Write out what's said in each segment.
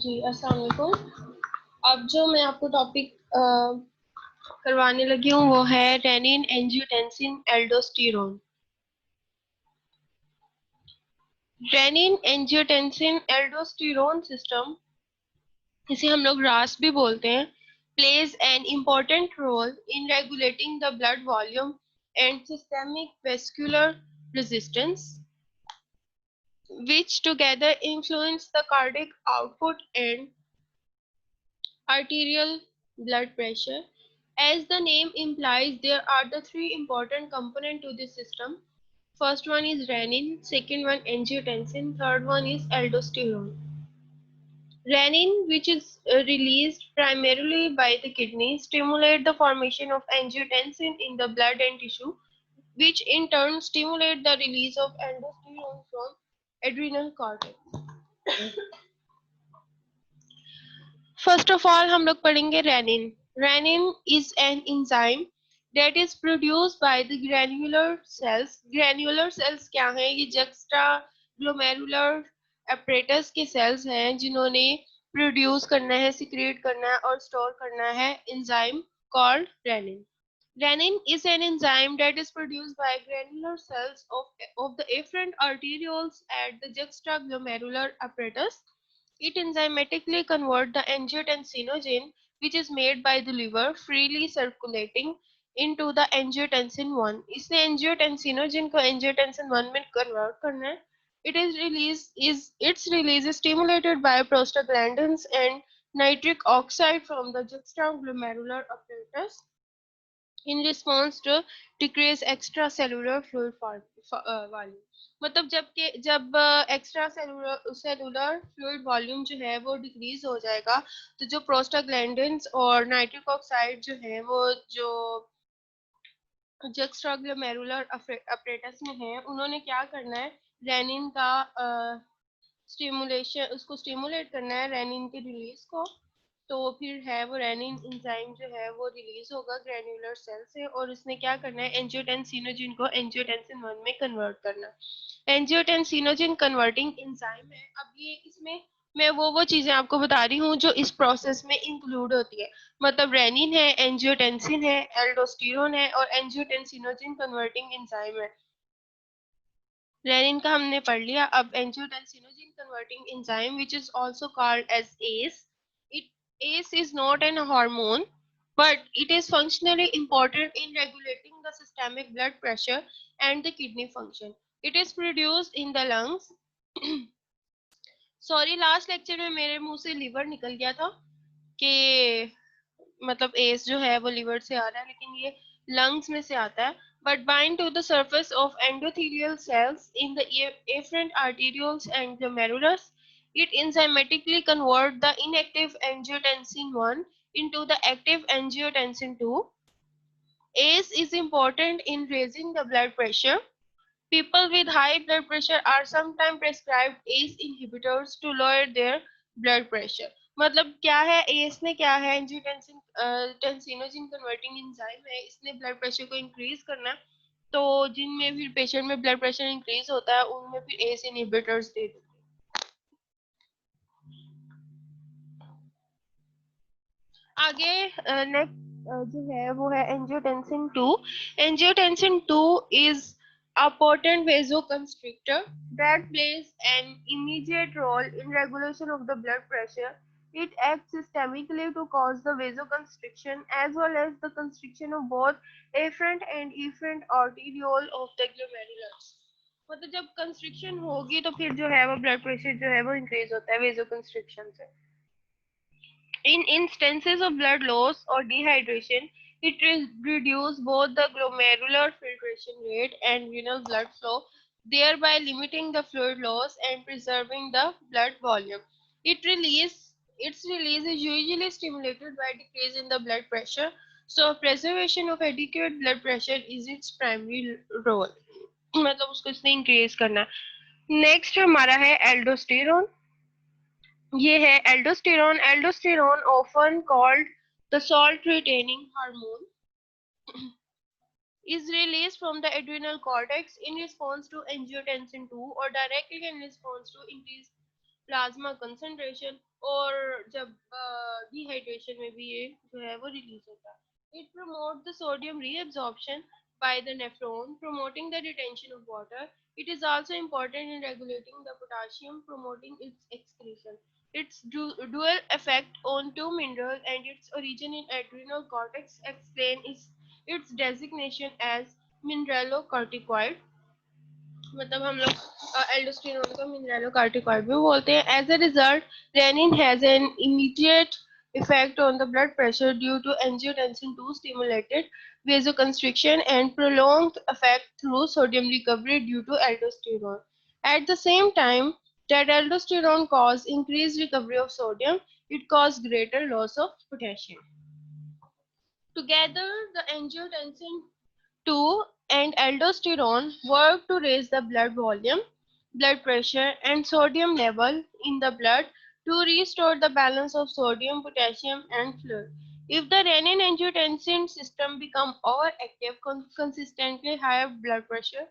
जी अस्सलाम वालेकुम। अब जो मैं आपको टॉपिक करवाने लगी हूँ वो है renin angiotensin aldosterone. Renin angiotensin aldosterone system, इसे हम लोग रास भी बोलते हैं, plays an important role in regulating the blood volume and systemic vascular resistance, which together influence the cardiac output and arterial blood pressure. As the name implies, there are the three important components to this system. First one is renin, second one angiotensin, third one is aldosterone. Renin, which is released primarily by the kidney, stimulate the formation of angiotensin in the blood and tissue, which in turn stimulate the release of aldosterone from adrenal cortex. First of all हम लोग पढ़ेंगे renin. Renin is an enzyme that is produced by the granular cells. Granular cells क्या हैं? ये juxta glomerular apparatus के cells हैं जिन्होंने produce करना है, secrete करना है और store करना है enzyme called renin. Renin is an enzyme that is produced by granular cells of the afferent arterioles at the juxtaglomerular apparatus. It enzymatically converts the angiotensinogen, which is made by the liver, freely circulating into the angiotensin 1. इसने angiotensinogen को angiotensin 1 में convert करना है. Its release is stimulated by prostaglandins and nitric oxide from the juxtaglomerular apparatus in response to decrease extracellular fluid volume. मतलब जब extra cellular fluid volume जो है वो डिक्रीज हो जाएगा तो जो प्रोस्टाग्लैंडिन्स और नाइट्रिक ऑक्साइड जो है वो जो जुक्सटाग्लोमेरुलर अपरेटस में है उन्होंने क्या करना है, रेनिन का स्टिमुलेशन, उसको स्टिमुलेट करना है रेनिन के रिलीज को। तो फिर है वो रेनिन एंजाइम जो है वो रिलीज होगा ग्रैन्युलर सेल से और उसने क्या करना है, एंजियोटेंसिनोजिन को एंजियोटेंसिन 1 में कन्वर्ट करना। एंजियोटेंसिनोजिन कन्वर्टिंग एंजाइम है। अब ये इसमें मैं वो चीजें आपको बता रही हूँ जो इस प्रोसेस में इंक्लूड होती है। मतलब रेनिन है, एंजियोटेंसिन है, एल्डोस्टेरोन है और एंजियोटेंसिनोजिन कन्वर्टिंग एंजाइम है। रेनिन का हमने पढ़ लिया। अब angiotensinogen converting enzyme which is also called as ACE. ACE is not an hormone, but it is functionally important in regulating the systemic blood pressure and the kidney function. It is produced in the lungs. Sorry, last lecture में मेरे मुंह से liver निकल गया था कि मतलब S जो है वो लिवर से आ रहा है, लेकिन ये लंग्स में से आता है। But bind to the surface of endothelial cells in the afferent arterioles and glomerulus. It enzymatically converts the inactive angiotensin 1 into the active angiotensin 2. ACE is important in raising the blood pressure. People with high blood pressure are sometimes prescribed ACE inhibitors to lower their blood pressure. मतलब क्या है ACE ने, क्या है angiotensin टेंसिनोजिन converting enzyme है, इसने blood pressure को increase करना। तो जिनमें फिर पेशेंट में ब्लड प्रेशर इंक्रीज होता है उनमें फिर ACE इनहिबिटर्स दे देते हैं। आगे नेक्स्ट जो है वो है angiotensin 2. Angiotensin 2 is a potent vasoconstrictor that plays an immediate role in regulation of the blood pressure. It acts systemically to cause the vasoconstriction as well as the constriction of both afferent and efferent arteriole of the glomerulus. मतलब जब constriction होगी तो फिर जो है वो blood pressure जो है वो इंक्रीज होता है वेजोकंस्ट्रिक्शन से। In instances of blood loss or dehydration, it reduces both the glomerular filtration rate and renal blood flow, thereby limiting the fluid loss and preserving the blood volume. It releases its release is usually stimulated by decrease in the blood pressure. So preservation of adequate blood pressure is its primary role. मतलब उसको इसने increase करना है। Next हमारा है aldosterone. ये है aldosterone. Aldosterone often called the salt retaining hormone is released from the adrenal cortex in response to angiotensin 2 or directly in response to increased plasma concentration और जब डिहाइड्रेशन में भी ये जो है वो रिलीज होता है। It promote the sodium reabsorption by the nephron, promoting the retention of water. It is also important in regulating the potassium, promoting its excretion. Its dual effect on two minerals and its origin in adrenal cortex explain its designation as mineralocorticoid. मतलब हम लोग aldosterone को मिनरलोकार्टिकॉइड भी बोलते हैं। As a result renin has an immediate effect on the blood pressure due to angiotensin 2 stimulated vasoconstriction and prolonged effect through sodium recovery due to aldosterone. At the same time that aldosterone cause increased recovery of sodium, it cause greater loss of potassium. Together, the angiotensin 2 and aldosterone work to raise the blood volume, blood pressure, and sodium level in the blood to restore the balance of sodium, potassium, and fluid. If the renin-angiotensin system become overactive, consistently higher blood pressure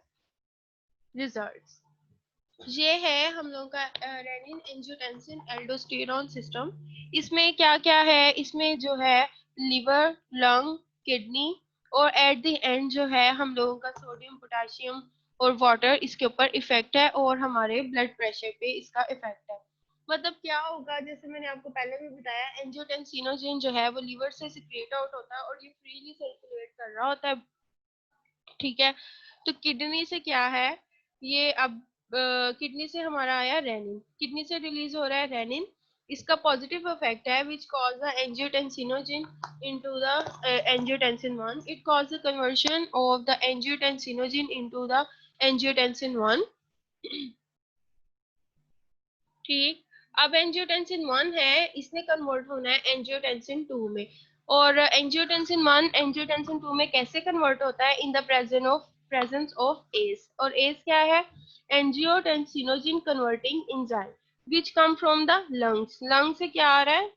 results. ये है हम लोगों का rennin angiotensin aldosterone system. इसमें क्या क्या है, इसमें जो है लिवर, लंग, किडनी और एट द एंड जो है हम लोगों का सोडियम, पोटेशियम और वाटर इसके ऊपर इफेक्ट है और हमारे ब्लड प्रेशर पे इसका इफेक्ट है। मतलब क्या होगा, जैसे मैंने आपको पहले भी बताया, एंजियोटेंसिनोजन जो है वो लिवर से सिक्रेट आउट होता है और ये फ्रीली सर्कुलेट कर रहा होता है, ठीक है। तो किडनी से क्या है, ये अब किडनी से हमारा आया रेनिन, किडनी से रिलीज हो रहा है रेनिन। इसका पॉजिटिव इफेक्ट है which cause the angiotensinogen into the angiotensin 1। It cause the conversion of the angiotensinogen into the angiotensin 1, ठीक। अब एंजियोटेंसिन 1 है, इसने कन्वर्ट होना है एंजियोटेंसिन 2 में। और एंजियोटेंसिन 1 एंजियोटेंसिन 2 में कैसे कन्वर्ट होता है, in the presence of S. और एस क्या है, angiotensinogen converting enzyme which come from the lungs. Lung से क्या आ रहा है,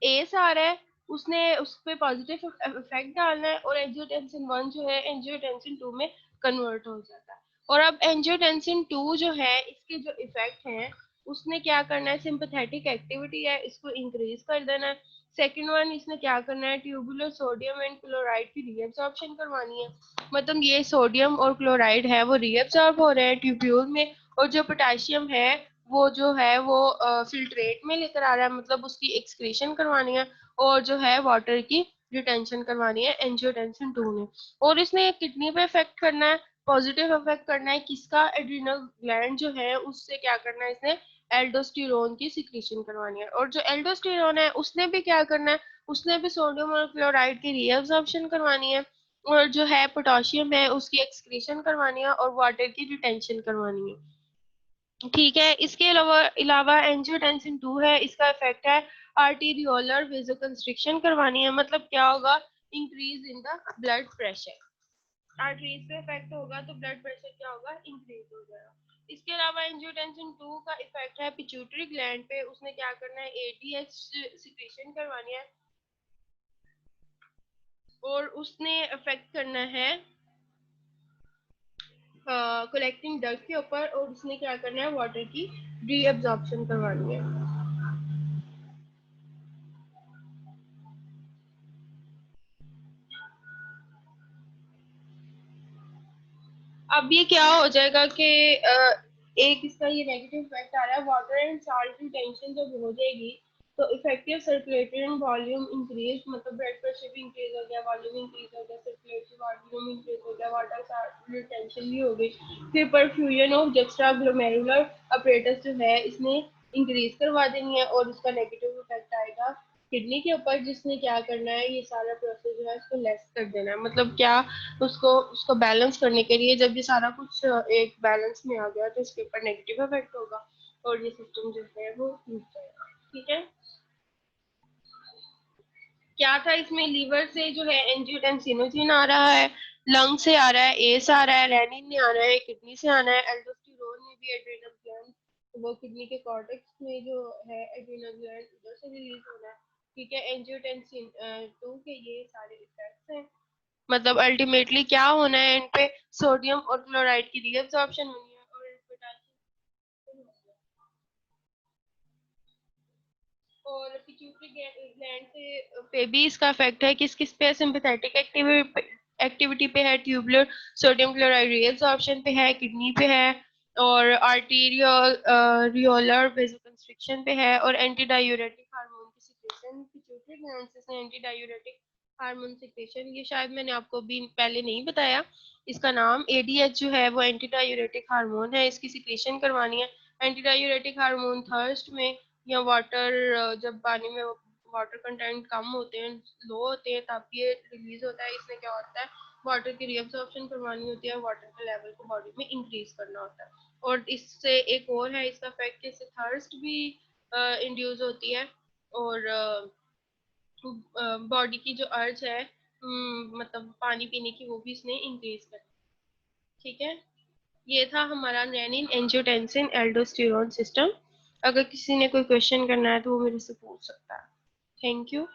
एस आ रहा है, उसने उस पर पॉजिटिव इफेक्ट डालना है और एंजियोटेंसिन 1 जो है एंजियोटेंसिन 2 में कन्वर्ट हो जाता है। और अब एंजियोटेंसिन 2 जो है इसके जो इफेक्ट हैं उसने क्या करना है, सिंपैथेटिक एक्टिविटी है, इसको इंक्रीज कर देना है। सेकंड वन, इसने क्या करना है, ट्यूबुलर सोडियम एंड क्लोराइड की रीअब्जॉर्प्शन करवानी है। मतलब ये सोडियम और क्लोराइड है वो रीअब्जॉर्ब हो रहे हैं ट्यूब्यूल में, और जो पोटेशियम है वो जो है वो फिल्ट्रेट में लेकर आ रहा है, मतलब उसकी एक्सक्रीशन करवानी है, और जो है वाटर की रिटेंशन करवानी है एंजियोटेंसिन 2 ने। और इसने किडनी पे इफेक्ट करना है, पॉजिटिव इफेक्ट करना है किसका, एड्रिनल ग्लैंड जो है उससे क्या करना है, इसने एल्डोस्टेरोन की सिक्रीशन करवानी है। और जो एल्डोस्टेरोन है उसने भी क्या करना है, उसने भी सोडियम और क्लोराइड की रीअब्जॉर्प्शन करवानी है, और जो है पोटेशियम है उसकी एक्सक्रीशन करवानी है और वाटर की रिटेंशन करवानी है, ठीक है। इसके अलावा एंजियोटेंसिन 2 है, इसका इफेक्ट है आर्टीरियोलर वेसोकंस्ट्रिक्शन करवानी है। मतलब क्या होगा, increase in the blood pressure. Arteries पे इफेक्ट होगा तो ब्लड प्रेशर क्या होगा, इंक्रीज हो जाएगा। इसके अलावा एंजियोटेंसिन 2 का इफेक्ट है पिट्यूटरी ग्लैंड पे, उसने क्या करना है, एडीएच सिक्रीशन करवानी है, और उसने इफेक्ट करना है कलेक्टिंग डस्ट के ऊपर, और उसने क्या करना है, वाटर की रीअब्जॉर्प्शन करवानी है। अब ये क्या हो जाएगा कि एक इसका ये नेगेटिव इफेक्ट आ रहा है, वाटर एंड साल्ट रिटेंशन जब हो जाएगी तो इफेक्टिव सर्कुलेटरी वॉल्यूम इंक्रीज, मतलब ब्लड प्रेशर भी इंक्रीज हो गया, वॉल्यूम इंक्रीज हो गया, सर्कुलेटरी वॉल्यूम इंक्रीज हो गया, वाटर साल्ट रिटेंशन भी हो गई। फिर परफ्यूजन ऑफ जस्ट्रा ग्लोमेरुलर अपरेटस जो है इसने इंक्रीज करवा देनी है, और इसका नेगेटिव इफेक्ट आएगा किडनी के ऊपर, जिसने क्या करना है, ये सारा प्रोसेस जो है इसको लेस कर देना है। मतलब क्या, उसको उसको बैलेंस करने के लिए, जब ये सारा कुछ एक बैलेंस में आ गया तो इसके ऊपर नेगेटिव इफेक्ट होगा और ये सिस्टम जो है वो टूट जाएगा। ठीक है, क्या था इसमें, लीवर से जो है एंजियोटेंसिनोजिन आ रहा है, लंग से आ रहा है एस आ रहा है, रेनिन ने आना है किडनी से आना है, एल्डोस्टेरोन ने भी एड्रेनल ग्लैंड, वो किडनी के कॉर्टेक्स में जो है एड्रेनल ग्लैंड उधर से रिलीज होना है। ठीक है, एंजियोटेंसिन 2 के ये सारे इफेक्ट्स हैं। मतलब अल्टीमेटली क्या होना है इन पे, सोडियम और क्लोराइड की रीअब्जॉर्प्शन होनी है और पोटेशियम, और पिट्यूटरी ग्लैंड से पे भी इसका इफेक्ट है। किस किस पे, सिंपैथेटिक एक्टिविटी पे है, ट्यूबुलर सोडियम क्लोराइड रीअब्जॉर्प्शन पे है, किडनी पे है, और आर्टीरियल रियोलर वेसोकंस्ट्रिक्शन पे है, और एंटी डायूरेटिक हार्मोन की सिक्रेशन, पिट्यूटरी ग्लैंड से एंटी डायूरेटिक हार्मोन सिक्रेशन, ये शायद मैंने आपको भी पहले नहीं बताया, इसका नाम एडीएच जो है वो एंटी डायूरेटिक हार्मोन है, इसकी सिक्रेशन करवानी है। एंटी डायूरेटिक हार्मोन थर्स्ट में या वाटर, जब पानी में वाटर कंटेंट कम होते हैं, लो होते हैं, तब ये रिलीज होता है। इसमें क्या होता है, वाटर की रीअब्जॉर्प्शन करवानी होती है, वाटर के लेवल को बॉडी में इंक्रीज करना होता है। और इससे एक और है इसका इफेक्ट, इससे थर्स्ट भी इंड्यूस होती है, और बॉडी की जो अर्ज है, मतलब पानी पीने की, वो भी इसने इंक्रीज कर। ठीक है, ये था हमारा रेनिन एंजियोटेंसिन एल्डोस्टेरोन सिस्टम। अगर किसी ने कोई क्वेश्चन करना है तो वो मेरे से पूछ सकता है। Thank you.